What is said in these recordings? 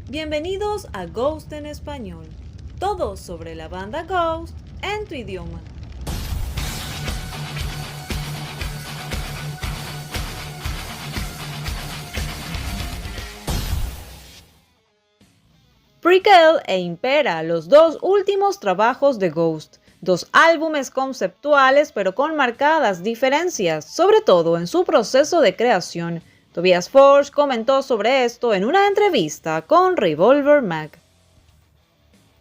Bienvenidos a Ghost en Español. Todo sobre la banda Ghost en tu idioma. Prequel e Impera, los dos últimos trabajos de Ghost. Dos álbumes conceptuales pero con marcadas diferencias, sobre todo en su proceso de creación. Tobias Forge comentó sobre esto en una entrevista con Revolver Mag.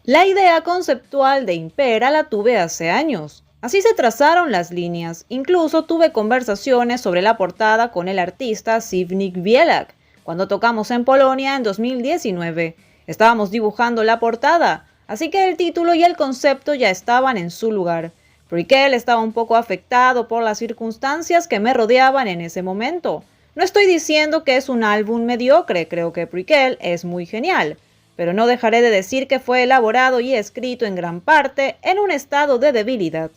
La idea conceptual de Impera la tuve hace años. Así se trazaron las líneas. Incluso tuve conversaciones sobre la portada con el artista Zbigniew Bielak, cuando tocamos en Polonia en 2019. Estábamos dibujando la portada, así que el título y el concepto ya estaban en su lugar. Prequel estaba un poco afectado por las circunstancias que me rodeaban en ese momento. No estoy diciendo que es un álbum mediocre, creo que Prequel es muy genial, pero no dejaré de decir que fue elaborado y escrito en gran parte en un estado de debilidad.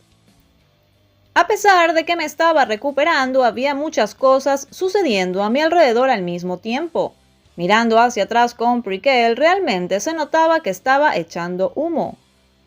A pesar de que me estaba recuperando, había muchas cosas sucediendo a mi alrededor al mismo tiempo. Mirando hacia atrás con Prequel, realmente se notaba que estaba echando humo.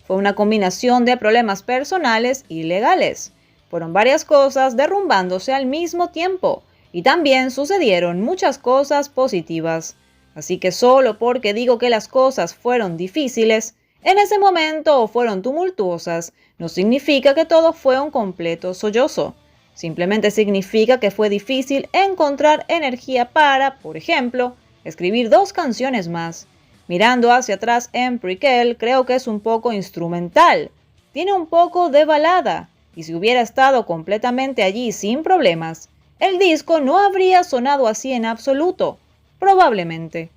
Fue una combinación de problemas personales y legales. Fueron varias cosas derrumbándose al mismo tiempo, y también sucedieron muchas cosas positivas. Así que solo porque digo que las cosas fueron difíciles, en ese momento o fueron tumultuosas, no significa que todo fue un completo sollozo. Simplemente significa que fue difícil encontrar energía para, por ejemplo, escribir 2 canciones más. Mirando hacia atrás en Prequel, creo que es un poco instrumental. Tiene un poco de balada, y si hubiera estado completamente allí sin problemas, el disco no habría sonado así en absoluto. Probablemente.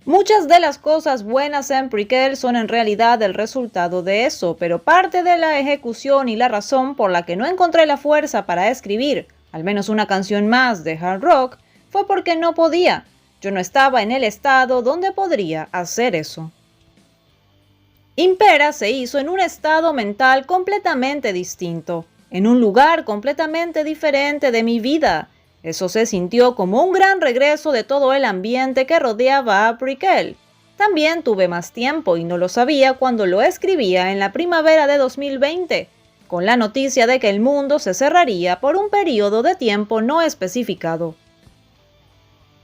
Muchas de las cosas buenas en Prequel son en realidad el resultado de eso, pero parte de la ejecución y la razón por la que no encontré la fuerza para escribir al menos una canción más de hard rock fue porque no podía. Yo no estaba en el estado donde podría hacer eso. Impera se hizo en un estado mental completamente distinto, en un lugar completamente diferente de mi vida. Eso se sintió como un gran regreso de todo el ambiente que rodeaba a Prequel. También tuve más tiempo y no lo sabía cuando lo escribía en la primavera de 2020, con la noticia de que el mundo se cerraría por un periodo de tiempo no especificado.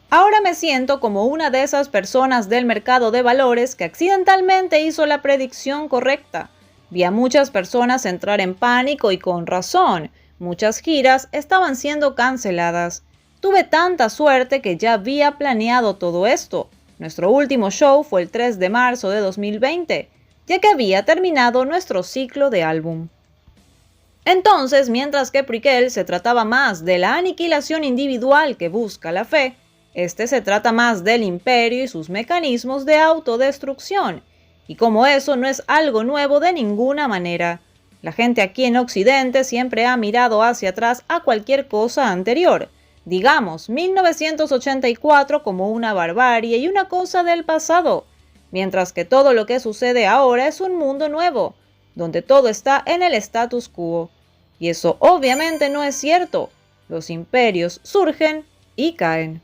Ahora me siento como una de esas personas del mercado de valores que accidentalmente hizo la predicción correcta. Vi a muchas personas entrar en pánico y con razón. Muchas giras estaban siendo canceladas. Tuve tanta suerte que ya había planeado todo esto. Nuestro último show fue el 3 de marzo de 2020, ya que había terminado nuestro ciclo de álbum. Entonces, mientras que Prequel se trataba más de la aniquilación individual que busca la fe, este se trata más del imperio y sus mecanismos de autodestrucción, y como eso no es algo nuevo de ninguna manera. La gente aquí en Occidente siempre ha mirado hacia atrás a cualquier cosa anterior, digamos 1984 como una barbarie y una cosa del pasado, mientras que todo lo que sucede ahora es un mundo nuevo, donde todo está en el status quo. Y eso obviamente no es cierto. Los imperios surgen y caen.